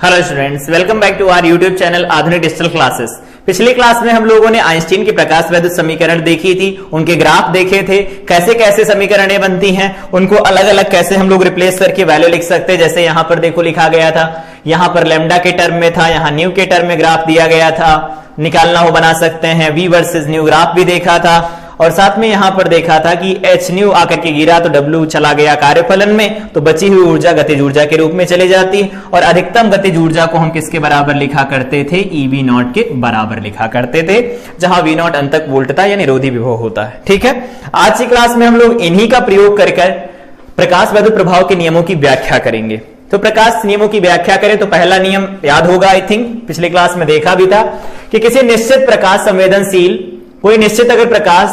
Hello students, welcome back to our YouTube channel Adhunik digital classes. पिछली class में हम लोगों ने आइंस्टीन की प्रकाश वैद्युत समीकरण देखी थी, उनके ग्राफ देखे थे, कैसे कैसे समीकरणें बनती हैं, उनको अलग अलग कैसे हम लोग रिप्लेस करके वैल्यू लिख सकते हैं। जैसे यहाँ पर देखो लिखा गया था, यहाँ पर लैम्डा के टर्म में था, यहाँ न्यू के टर्म में ग्राफ दिया गया था, निकालना हो बना सकते हैं। वी वर्सेस न्यू ग्राफ भी देखा था और साथ में यहां पर देखा था कि एच न्यू आकर के गिरा तो डब्ल्यू चला गया कार्यफलन में, तो बची हुई ऊर्जा गतिज ऊर्जा के रूप में चली जाती और अधिकतम गतिज ऊर्जा को हम किसके बराबर लिखा करते थे? ईवी नॉट के बराबर लिखा करते थे, जहां वी नॉट अंतक वोल्टता या निरोधी विभव होता है। ठीक है, आज की क्लास में हम लोग इन्हीं का प्रयोग कर प्रकाश वैद्युत प्रभाव के नियमों की व्याख्या करेंगे। तो प्रकाश नियमों की व्याख्या करें तो पहला नियम याद होगा, आई थिंक पिछले क्लास में देखा भी था कि किसी निश्चित प्रकाश संवेदनशील कोई निश्चित अगर प्रकाश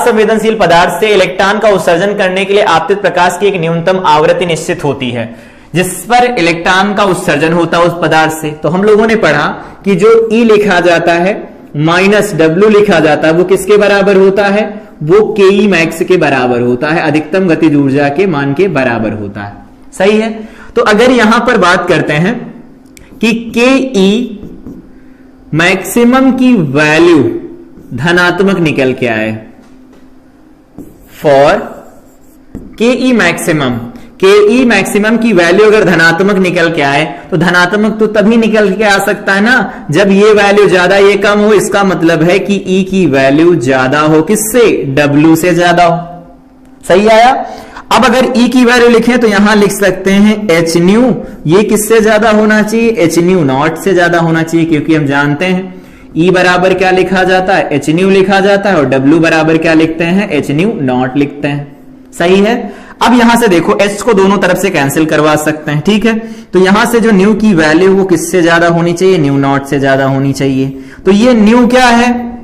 संवेदनशील पदार्थ से इलेक्ट्रॉन का उत्सर्जन करने के लिए आपतित प्रकाश की एक न्यूनतम आवृत्ति निश्चित होती है, जिस पर इलेक्ट्रॉन का उत्सर्जन होता है उस पदार्थ से। तो हम लोगों ने पढ़ा कि जो E लिखा जाता है माइनस W लिखा जाता है वो किसके बराबर होता है? वो KE मैक्स के बराबर होता है, अधिकतम गतिज ऊर्जा के मान के बराबर होता है। सही है। तो अगर यहां पर बात करते हैं कि KE मैक्सिमम की वैल्यू धनात्मक निकल के आए फॉर KE मैक्सिमम की वैल्यू अगर धनात्मक निकल के आए तो धनात्मक तो तभी निकल के आ सकता है ना जब ये वैल्यू ज्यादा ये कम हो। इसका मतलब है कि E की वैल्यू ज्यादा हो, किससे? W से ज्यादा हो। सही आया। अब अगर E की वैल्यू लिखें तो यहां लिख सकते हैं एच न्यू, ये किससे ज्यादा होना चाहिए? एच न्यू नॉट से ज्यादा होना चाहिए, क्योंकि हम जानते हैं E बराबर क्या लिखा जाता है? एच न्यू लिखा जाता है और W बराबर क्या लिखते हैं? एच न्यू नॉट लिखते हैं। सही है। अब यहां से देखो H को दोनों तरफ से कैंसिल करवा सकते हैं। ठीक है, तो यहां से जो न्यू की वैल्यू वो किससे ज्यादा होनी चाहिए? न्यू नॉट से ज्यादा होनी चाहिए। तो ये न्यू क्या है?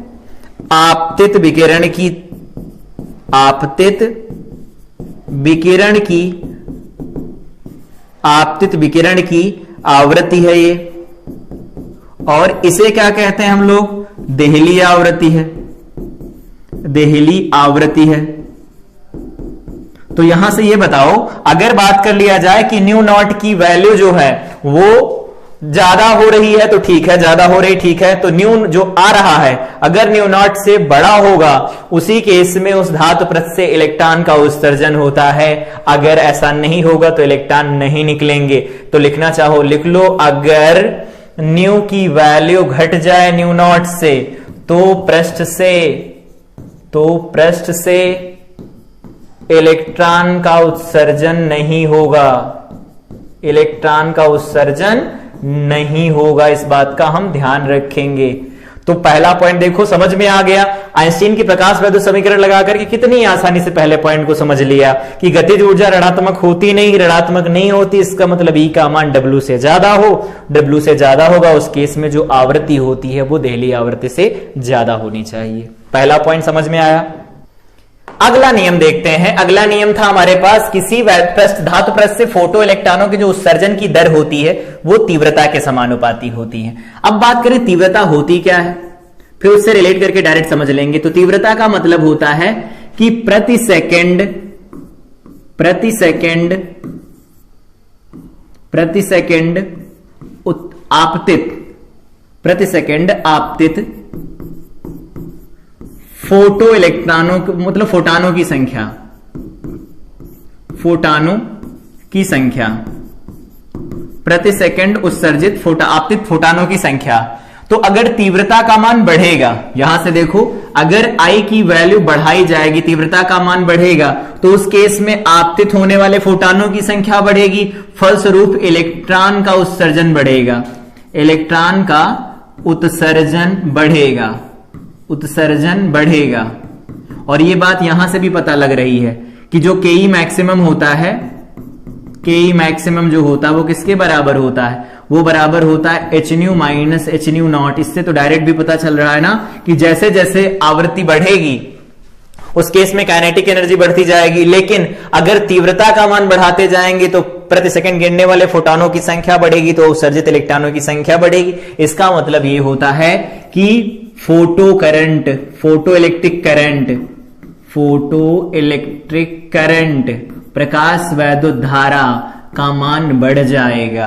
आपतित विकिरण की आवृत्ति है ये, और इसे क्या कहते हैं हम लोग? देहली आवृत्ति है। तो यहां से ये बताओ, अगर बात कर लिया जाए कि न्यू नॉट की वैल्यू जो है वो ज्यादा हो रही है तो ठीक है, ज्यादा हो रही ठीक है, तो न्यू जो आ रहा है अगर न्यू नॉट से बड़ा होगा उसी केस में उस धातु पृष्ठ से इलेक्ट्रॉन का उत्सर्जन होता है। अगर ऐसा नहीं होगा तो इलेक्ट्रॉन नहीं निकलेंगे। तो लिखना चाहो लिख लो, अगर न्यू की वैल्यू घट जाए न्यू नॉट से तो पृष्ठ से इलेक्ट्रॉन का उत्सर्जन नहीं होगा। इस बात का हम ध्यान रखेंगे। तो पहला पॉइंट देखो समझ में आ गया। आइंस्टीन की प्रकाश वैद्युत समीकरण लगा करके कितनी आसानी से पहले पॉइंट को समझ लिया कि गतिज ऊर्जा ऋणात्मक नहीं होती। इसका मतलब E का मान W से ज्यादा हो, W से ज्यादा होगा उस केस में जो आवृत्ति होती है वो देहली आवृत्ति से ज्यादा होनी चाहिए। पहला पॉइंट समझ में आया। अगला नियम देखते हैं। अगला नियम था हमारे पास, किसी धातु पृष्ठ से फोटो इलेक्ट्रॉनों की जो उत्सर्जन की दर होती है वो तीव्रता के समानुपाती होती है। अब बात करें तीव्रता होती क्या है, फिर उससे रिलेट करके डायरेक्ट समझ लेंगे। तो तीव्रता का मतलब होता है कि प्रति सेकंड आपतित फोटो इलेक्ट्रॉनों मतलब फोटानों की संख्या प्रति सेकंड उत्सर्जित आपतित फोटानों की संख्या। तो अगर तीव्रता का मान बढ़ेगा, यहां से देखो, अगर I की वैल्यू बढ़ाई जाएगी, तीव्रता का मान बढ़ेगा, तो उस केस में आपतित होने वाले फोटानों की संख्या बढ़ेगी, फलस्वरूप इलेक्ट्रॉन का उत्सर्जन बढ़ेगा। और ये बात यहां से भी पता लग रही है कि जो KE मैक्सिमम होता है, KE मैक्सिमम जो होता है वो किसके बराबर होता है? वो बराबर होता है H new minus H new not. इससे तो डायरेक्ट भी पता चल रहा है ना कि जैसे जैसे आवृत्ति बढ़ेगी उस केस में काइनेटिक एनर्जी बढ़ती जाएगी, लेकिन अगर तीव्रता का मान बढ़ाते जाएंगे तो प्रति सेकंड गिरने वाले फोटोनों की संख्या बढ़ेगी, तो उत्सर्जित इलेक्ट्रॉनों की संख्या बढ़ेगी। इसका मतलब ये होता है कि फोटो इलेक्ट्रिक करंट प्रकाश वैद्युत धारा का मान बढ़ जाएगा।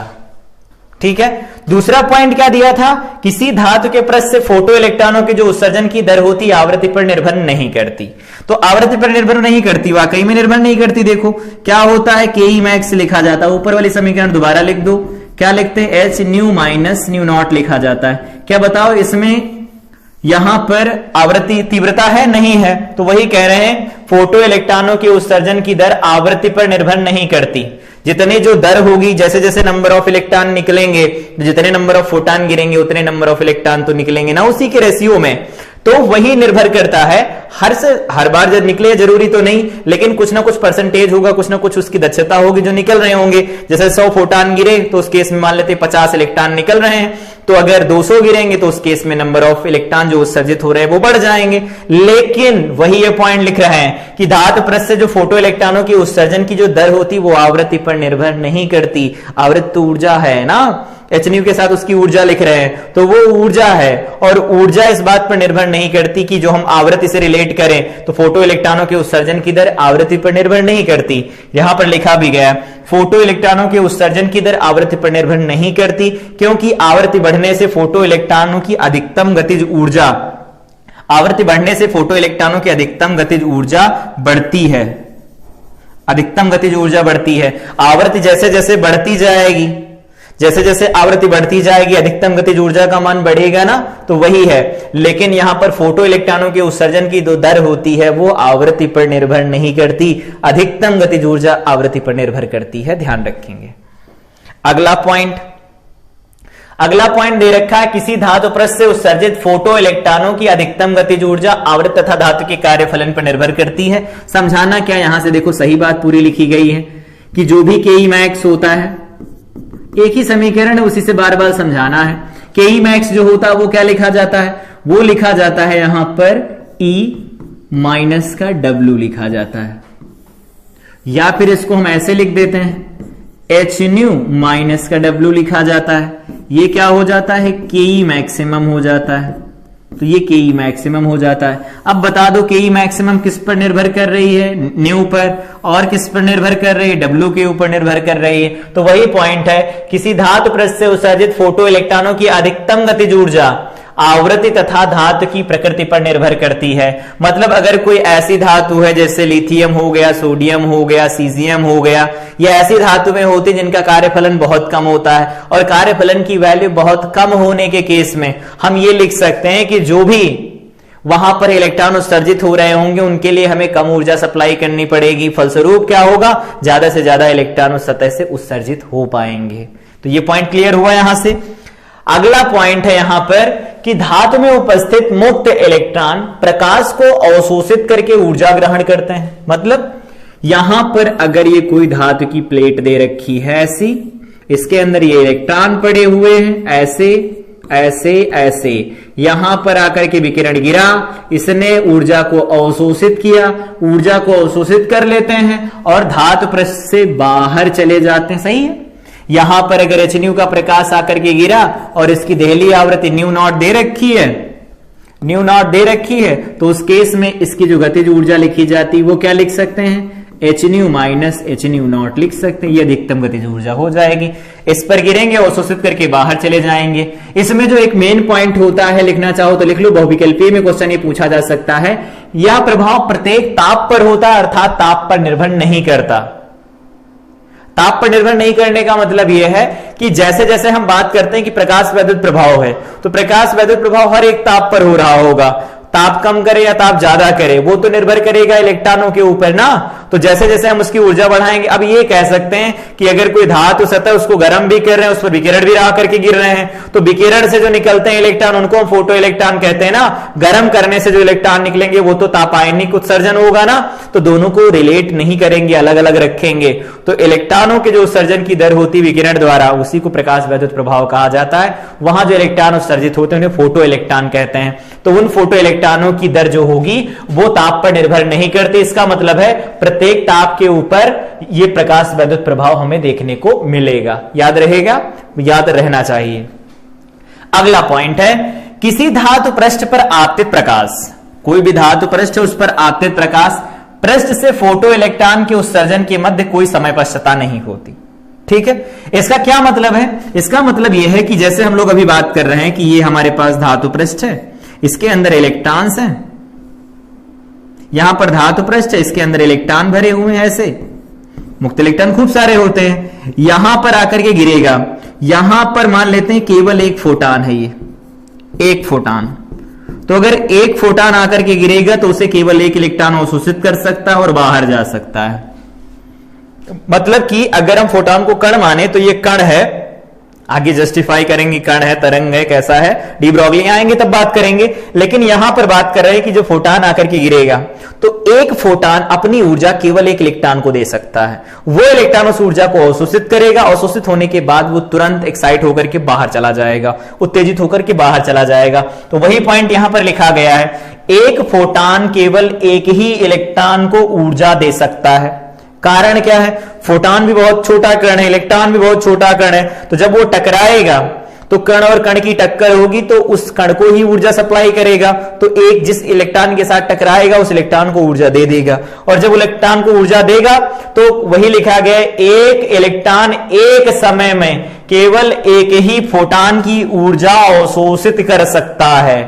ठीक है। दूसरा पॉइंट क्या दिया था, किसी धातु के पृष्ठ से फोटो इलेक्ट्रॉनों के जो उत्सर्जन की दर होती आवृत्ति पर निर्भर नहीं करती। तो आवृत्ति पर निर्भर नहीं करती, वाकई में निर्भर नहीं करती। देखो क्या होता है, के ई मैक्स लिखा जाता है, ऊपर वाली समीकरण दोबारा लिख दो, क्या लिखते हैं, H new minus new not लिखा जाता है। क्या बताओ इसमें यहां पर आवृत्ति तीव्रता है, नहीं है, तो वही कह रहे हैं फोटो इलेक्ट्रॉनों के उत्सर्जन की दर आवृत्ति पर निर्भर नहीं करती। जितने जो दर होगी, जैसे जैसे नंबर ऑफ इलेक्ट्रॉन निकलेंगे, जितने नंबर ऑफ फोटॉन गिरेंगे उतने नंबर ऑफ इलेक्ट्रॉन तो निकलेंगे ना, उसी के रेशियो में। तो वही निर्भर करता है, हर बार जब निकले जरूरी तो नहीं, लेकिन कुछ ना कुछ परसेंटेज होगा, कुछ ना कुछ उसकी दक्षता होगी जो निकल रहे होंगे। जैसे 100 फोटॉन गिरे तो उस केस में मान लेते 50 इलेक्ट्रॉन निकल रहे हैं, तो अगर 200 गिरेंगे तो उस केस में नंबर ऑफ इलेक्ट्रॉन जो उत्सर्जित हो रहे हैं वो बढ़ जाएंगे। लेकिन वही ये पॉइंट लिख रहे हैं कि धातु पृष्ठ से जो फोटो इलेक्ट्रॉनों की उत्सर्जन की जो दर होती वो आवृत्ति पर निर्भर नहीं करती। आवृत्ति तो ऊर्जा है ना, एच न्यू के साथ उसकी ऊर्जा लिख रहे हैं, तो वो ऊर्जा है, और ऊर्जा इस बात पर निर्भर नहीं करती कि जो हम आवृत्ति से रिलेट करें तो फोटो इलेक्ट्रॉनों के उत्सर्जन की दर आवृत्ति पर निर्भर नहीं करती। यहां पर लिखा भी गया, फोटो इलेक्ट्रॉनों के उत्सर्जन की दर आवृत्ति पर निर्भर नहीं करती, क्योंकि आवृत्ति बढ़ने से फोटो इलेक्ट्रॉनों की अधिकतम गतिज ऊर्जा, आवृत्ति बढ़ने से फोटो इलेक्ट्रॉनों की अधिकतम गतिज ऊर्जा बढ़ती है। अधिकतम गतिज ऊर्जा बढ़ती है। आवृत्ति जैसे जैसे बढ़ती जाएगी, जैसे जैसे आवृत्ति बढ़ती जाएगी अधिकतम गतिज ऊर्जा का मान बढ़ेगा ना, तो वही है। लेकिन यहां पर फोटो इलेक्ट्रॉनों के उत्सर्जन की जो दर होती है वो आवृत्ति पर निर्भर नहीं करती, अधिकतम गतिज ऊर्जा आवृत्ति पर निर्भर करती है, ध्यान रखेंगे। अगला पॉइंट दे रखा है, किसी धातु पृष्ठ से उत्सर्जित फोटो इलेक्ट्रॉनों की अधिकतम गतिज ऊर्जा आवृत्ति तथा धातु के कार्यफलन पर निर्भर करती है। समझाना क्या, यहां से देखो सही बात पूरी लिखी गई है कि जो भी के ई मैक्स होता है, एक ही समीकरण है उसी से बार बार समझाना है। के ई मैक्स जो होता है वो क्या लिखा जाता है, वो लिखा जाता है यहां पर E माइनस का W लिखा जाता है, या फिर इसको हम ऐसे लिख देते हैं एच न्यू माइनस का W लिखा जाता है। ये क्या हो जाता है, के ई मैक्सिमम हो जाता है, तो ये के ई मैक्सिमम हो जाता है। अब बता दो के ई मैक्सिमम किस पर निर्भर कर रही है, न्यू पर, और किस पर निर्भर कर रही है, डब्ल्यू के ऊपर निर्भर कर रही है। तो वही पॉइंट है, किसी धातु पृष्ठ से उत्सर्जित फोटो इलेक्ट्रॉनों की अधिकतम गतिज ऊर्जा आवृत्ति तथा धातु की प्रकृति पर निर्भर करती है। मतलब अगर कोई ऐसी धातु है जैसे लिथियम हो गया, सोडियम हो गया, सीजियम हो गया, या ऐसी धातु में होती जिनका कार्यफलन बहुत कम होता है, और कार्यफलन की वैल्यू बहुत कम होने के केस में हम ये लिख सकते हैं कि जो भी वहां पर इलेक्ट्रॉन उत्सर्जित हो रहे होंगे उनके लिए हमें कम ऊर्जा सप्लाई करनी पड़ेगी। फलस्वरूप क्या होगा, ज्यादा से ज्यादा इलेक्ट्रॉन उस सतह से उत्सर्जित हो पाएंगे। तो ये पॉइंट क्लियर हुआ यहां से। अगला पॉइंट है यहां पर कि धातु में उपस्थित मुक्त इलेक्ट्रॉन प्रकाश को अवशोषित करके ऊर्जा ग्रहण करते हैं। मतलब यहां पर अगर ये कोई धातु की प्लेट दे रखी है ऐसी, इसके अंदर ये इलेक्ट्रॉन पड़े हुए हैं ऐसे ऐसे ऐसे, यहां पर आकर के विकिरण गिरा, इसने ऊर्जा को अवशोषित किया, ऊर्जा को अवशोषित कर लेते हैं और धातु पृष्ठ से बाहर चले जाते हैं। सही है। यहां पर अगर एच न्यू का प्रकाश आकर के गिरा और इसकी दहली आवृत्ति न्यू नॉट दे रखी है, न्यू नॉट दे रखी है, तो उस केस में इसकी जो गतिज ऊर्जा लिखी जाती है वो क्या लिख सकते हैं, H new minus H new not लिख सकते हैं। ये अधिकतम गतिज ऊर्जा हो जाएगी। इस पर गिरेंगे और अवशोषित करके बाहर चले जाएंगे। इसमें जो एक मेन पॉइंट होता है, लिखना चाहो तो लिख लो, बहुविकल्पीय में क्वेश्चन ये पूछा जा सकता है, यह प्रभाव प्रत्येक ताप पर होता है, अर्थात ताप पर निर्भर नहीं करता। ताप पर निर्भर नहीं करने का मतलब यह है कि जैसे जैसे हम बात करते हैं कि प्रकाश वैद्युत प्रभाव है, तो प्रकाश वैद्युत प्रभाव हर एक ताप पर हो रहा होगा। ताप कम करे या ताप ज्यादा करे वो तो निर्भर करेगा इलेक्ट्रॉनों के ऊपर ना। तो जैसे जैसे हम उसकी ऊर्जा बढ़ाएंगे, अब ये कह सकते हैं कि अगर कोई धातु सतह उसको गर्म भी कर रहे हैं, उस पर विकिरण भी रहा करके गिर रहे हैं, तो विकिरण से जो निकलते हैं इलेक्ट्रॉन उनको हम फोटो इलेक्ट्रॉन कहते हैं ना। गर्म करने से जो इलेक्ट्रॉन निकलेंगे वो तो तापायनिक उत्सर्जन होगा ना। तो दोनों को रिलेट नहीं करेंगे, अलग अलग रखेंगे। तो इलेक्ट्रॉनों के जो उत्सर्जन की दर होती विकिरण द्वारा, उसी को प्रकाश वैद्युत प्रभाव कहा जाता है। वहां जो इलेक्ट्रॉन उत्सर्जित होते हैं उन्हें फोटो इलेक्ट्रॉन कहते हैं। तो उन फोटो इलेक्ट्रॉनों की दर जो होगी वो ताप पर निर्भर नहीं करती। इसका मतलब है प्रत्येक ताप के ऊपर ये प्रकाश वैद्युत प्रभाव हमें देखने को मिलेगा। याद रहेगा, याद रहना चाहिए। अगला पॉइंट है, किसी धातु पृष्ठ पर आपतित प्रकाश, कोई भी धातु पृष्ठ उस पर आपतित प्रकाश, पृष्ठ से फोटो इलेक्ट्रॉन के उत्सर्जन के मध्य कोई समय पश्चता नहीं होती। ठीक है, इसका क्या मतलब है? इसका मतलब यह है कि जैसे हम लोग अभी बात कर रहे हैं कि ये हमारे पास धातु पृष्ठ है, इसके अंदर इलेक्ट्रॉन्स हैं, यहां पर धातु पृष्ठ है, इसके अंदर इलेक्ट्रॉन भरे हुए हैं, ऐसे मुक्त इलेक्ट्रॉन खूब सारे होते हैं, यहां पर आकर के गिरेगा, यहां पर मान लेते हैं केवल एक फोटान है, ये एक फोटान। तो अगर एक फोटान आकर के गिरेगा तो उसे केवल एक इलेक्ट्रॉन अवशोषित कर सकता है और बाहर जा सकता है। मतलब कि अगर हम फोटान को कण माने तो ये कण है, आगे जस्टिफाई करेंगे कण है, तरंग है, कैसा है, डी ब्रॉगली आएंगे तब बात करेंगे, लेकिन यहां पर बात कर रहे हैं कि जो फोटान आकर के गिरेगा तो एक फोटान अपनी ऊर्जा केवल एक इलेक्ट्रॉन को दे सकता है, वो इलेक्ट्रॉन उस ऊर्जा को अवशोषित करेगा, अवशोषित होने के बाद वो तुरंत एक्साइट होकर के बाहर चला जाएगा, उत्तेजित होकर के बाहर चला जाएगा। तो वही पॉइंट यहां पर लिखा गया है, एक फोटान केवल एक ही इलेक्ट्रॉन को ऊर्जा दे सकता है। कारण क्या है? फोटान भी बहुत छोटा कण है, इलेक्ट्रॉन भी बहुत छोटा कण है, तो जब वो टकराएगा तो कण और कण की टक्कर होगी तो उस कण को ही ऊर्जा सप्लाई करेगा, तो एक जिस इलेक्ट्रॉन के साथ टकराएगा उस इलेक्ट्रॉन को ऊर्जा दे देगा, और जब इलेक्ट्रॉन को ऊर्जा देगा तो वही लिखा गया, एक इलेक्ट्रॉन एक समय में केवल एक ही फोटान की ऊर्जा अवशोषित कर सकता है।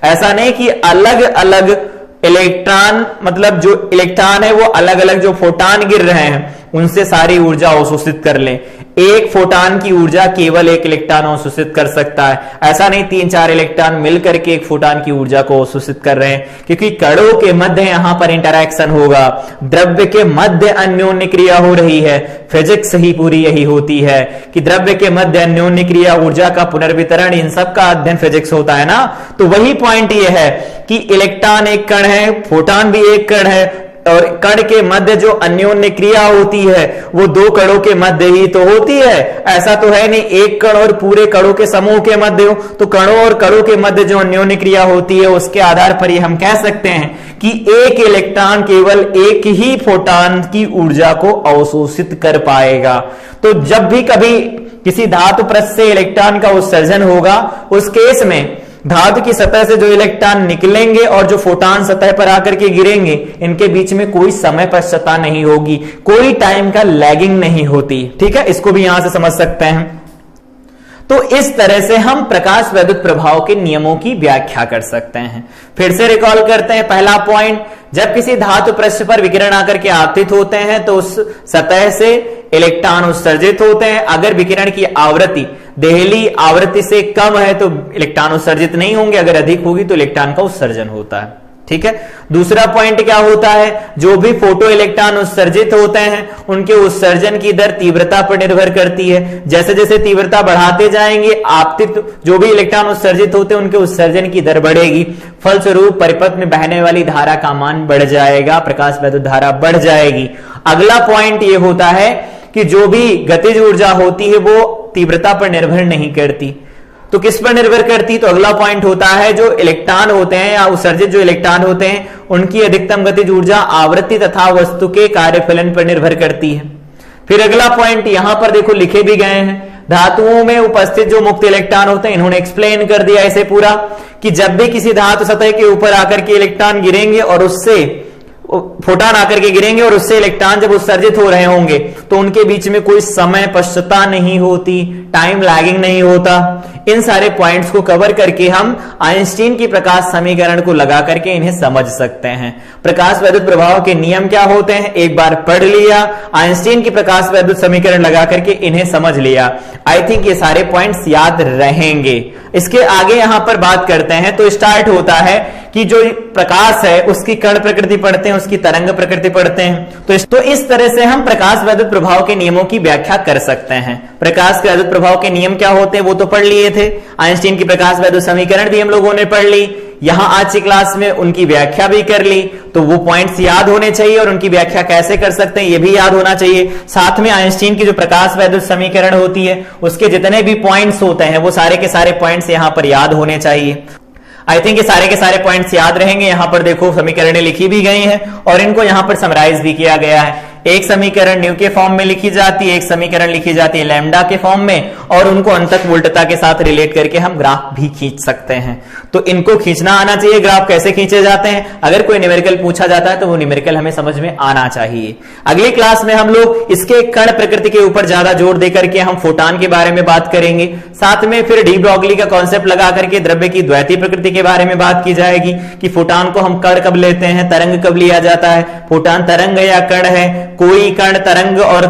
ऐसा नहीं कि अलग अलग इलेक्ट्रॉन, मतलब जो इलेक्ट्रॉन है वो अलग अलग जो फोटान गिर रहे हैं उनसे सारी ऊर्जा अवशोषित कर ले, एक फोटान की ऊर्जा केवल एक इलेक्ट्रॉन अवशोषित कर सकता है। ऐसा नहीं 3-4 इलेक्ट्रॉन मिलकर के एक फोटान की ऊर्जा को अवशोषित कर रहे हैं, क्योंकि कणों के मध्य यहां पर इंटरैक्शन होगा, द्रव्य के मध्य अन्योन्य क्रिया हो रही है। फिजिक्स ही पूरी यही होती है कि द्रव्य के मध्य अन्योन्य क्रिया, ऊर्जा का पुनर्वितरण, इन सब का अध्ययन फिजिक्स होता है ना। तो वही पॉइंट ये है कि इलेक्ट्रॉन एक कण है, फोटान भी एक कण है, और कण के मध्य जो अन्योन्य क्रिया होती है वो दो कणों के मध्य ही तो होती है। ऐसा तो है नहीं एक कण और पूरे कणों के समूह के मध्य हो, तो कणों और कणों के मध्य जो अन्योन्य क्रिया होती है उसके आधार पर ये हम कह सकते हैं कि एक इलेक्ट्रॉन केवल एक ही फोटान की ऊर्जा को अवशोषित कर पाएगा। तो जब भी कभी किसी धातु पृष्ठ से इलेक्ट्रॉन का उत्सर्जन होगा, उस केस में धातु की सतह से जो इलेक्ट्रॉन निकलेंगे और जो फोटान सतह पर आकर के गिरेंगे, इनके बीच में कोई समय पश्चता नहीं होगी, कोई टाइम का लैगिंग नहीं होती। ठीक है, इसको भी यहां से समझ सकते हैं। तो इस तरह से हम प्रकाश वैद्युत प्रभाव के नियमों की व्याख्या कर सकते हैं। फिर से रिकॉल करते हैं पहला पॉइंट, जब किसी धातु पृष्ठ पर विकिरण आकर के आपतित होते हैं तो उस सतह से इलेक्ट्रॉन उत्सर्जित होते हैं। अगर विकिरण की आवृत्ति देहली आवृत्ति से कम है तो इलेक्ट्रॉन उत्सर्जित नहीं होंगे, अगर अधिक होगी तो इलेक्ट्रॉन का उत्सर्जन होता है। ठीक है, दूसरा पॉइंट क्या होता है, जो भी फोटो इलेक्ट्रॉन उत्सर्जित होते हैं उनके उत्सर्जन की दर तीव्रता पर निर्भर करती है। जैसे जैसे तीव्रता बढ़ाते जाएंगे, आपतित जो भी इलेक्ट्रॉन उत्सर्जित होते हैं उनके उत्सर्जन की दर बढ़ेगी, फलस्वरूप परिपथ में बहने वाली धारा का मान बढ़ जाएगा, प्रकाश वैद्युत धारा बढ़ जाएगी। अगला पॉइंट यह होता है कि जो भी गतिज ऊर्जा होती है वो तीव्रता पर निर्भर नहीं करती, तो किस पर निर्भर करती? तो अगला पॉइंट होता है जो इलेक्ट्रॉन होते हैं या उत्सर्जित जो इलेक्ट्रॉन होते हैं उनकी अधिकतम गतिज ऊर्जा आवृत्ति तथा वस्तु के कार्यफलन पर निर्भर करती है। फिर अगला पॉइंट यहां पर देखो लिखे भी गए हैं, धातुओं में उपस्थित जो मुक्त इलेक्ट्रॉन होते हैं, इन्होंने एक्सप्लेन कर दिया इसे पूरा कि जब भी किसी धातु सतह के ऊपर आकर के इलेक्ट्रॉन गिरेंगे और उससे फोटान आकर के गिरेंगे और उससे इलेक्ट्रॉन जब उत्सर्जित हो रहे होंगे तो उनके बीच में कोई समय पश्चता नहीं होती, टाइम लैगिंग नहीं होता। इन सारे पॉइंट्स को कवर करके हम आइंस्टीन की प्रकाश समीकरण को लगा करके इन्हें समझ सकते हैं। प्रकाश वैद्युत प्रभाव के नियम क्या होते हैं एक बार पढ़ लिया, आइंस्टीन की प्रकाश वैद्युत समीकरण लगा करके इन्हें समझ लिया। आई थिंक ये सारे पॉइंट्स याद रहेंगे। इसके आगे यहां पर बात करते हैं तो स्टार्ट होता है कि जो प्रकाश है उसकी कण प्रकृति पढ़ते हैं, उसकी तरंग प्रकृति पढ़ते हैं। तो इस तरह से हम प्रकाश वैद्युत प्रभाव के नियमों की व्याख्या कर सकते हैं। प्रकाश के वैद्युत प्रभाव के नियम क्या होते हैं वो तो पढ़ लिए थे, आइंस्टीन की प्रकाश वैद्युत समीकरण भी हम लोगों ने पढ़ ली, यहां आज की क्लास में उनकी व्याख्या भी कर ली। तो वो पॉइंट्स याद होने चाहिए और उनकी व्याख्या कैसे कर सकते हैं ये भी याद होना चाहिए। साथ में आइंस्टीन की जो प्रकाश वैद्युत समीकरण होती है उसके जितने भी पॉइंट्स होते हैं वो सारे के सारे पॉइंट्स यहां पर याद होने चाहिए। आई थिंक ये सारे के सारे पॉइंट्स याद रहेंगे। यहां पर देखो समीकरणें लिखी भी गई हैं और इनको यहां पर समराइज भी किया गया है। एक समीकरण न्यू के फॉर्म में लिखी जाती है, एक समीकरण लिखी जाती है लैम्डा के फॉर्म में, और उनको अंतक वोल्टता के साथ रिलेट करके हम ग्राफ भी खींच सकते हैं। तो इनको खींचना आना चाहिए। ग्राफ कैसे खींचे जाते हैं, अगर कोई न्यूमेरिकल पूछा जाता है तो वो न्यूमेरिकल हमें समझ में आना चाहिए। अगली क्लास में हम लोग इसके कण प्रकृति के ऊपर ज्यादा जोर देकर के हम फोटॉन के बारे में बात करेंगे। साथ में फिर डी ब्रॉगली का कॉन्सेप्ट लगा करके द्रव्य की द्वैतीय प्रकृति के बारे में बात की जाएगी कि फोटॉन को हम कण कब लेते हैं, तरंग कब लिया जाता है, फोटॉन तरंग या कण है, कोई कण तरंग और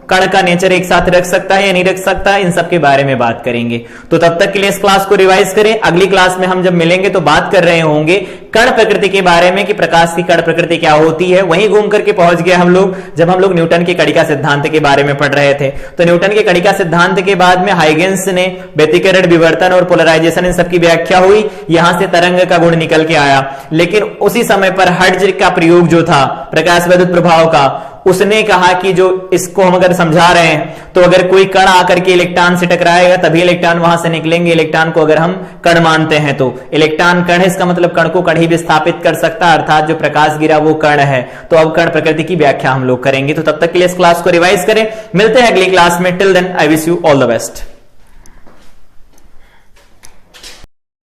कण का नेचर एक साथ रख सकता है या नहीं रख सकता, इन सब के बारे में बात करेंगे। तो तब तक के लिए इस क्लास को रिवाइज करें। अगली क्लास में हम जब मिलेंगे तो बात कर रहे होंगे कण प्रकृति के बारे में कि प्रकाश की कण प्रकृति क्या होती है। वहीं घूम करके पहुंच गए हम लोग जब हम लोग न्यूटन के कणिका सिद्धांत के बारे में पढ़ रहे थे। तो न्यूटन के कणिका सिद्धांत के बाद में हाइगेंस ने व्यतिकरण, विवर्तन और पोलराइजेशन इन सबकी व्याख्या हुई, यहां से तरंग का गुण निकल के आया। लेकिन उसी समय पर हर्ट्ज का प्रयोग जो था प्रकाश विद्युत प्रभाव का, उसने कहा कि जो इसको हम अगर समझा रहे हैं तो अगर कोई कण आकर के इलेक्ट्रॉन से टकराएगा तभी इलेक्ट्रॉन वहां से निकलेंगे। इलेक्ट्रॉन को अगर हम कण मानते हैं तो इलेक्ट्रॉन कण है, इसका मतलब कण को कण ही विस्थापित कर सकता है, अर्थात जो प्रकाश गिरा वो कण है। तो अब कण प्रकृति की व्याख्या हम लोग करेंगे। तो तब तक के लिए इस क्लास को रिवाइज करें। मिलते हैं अगली क्लास में। Till then I wish you all the best.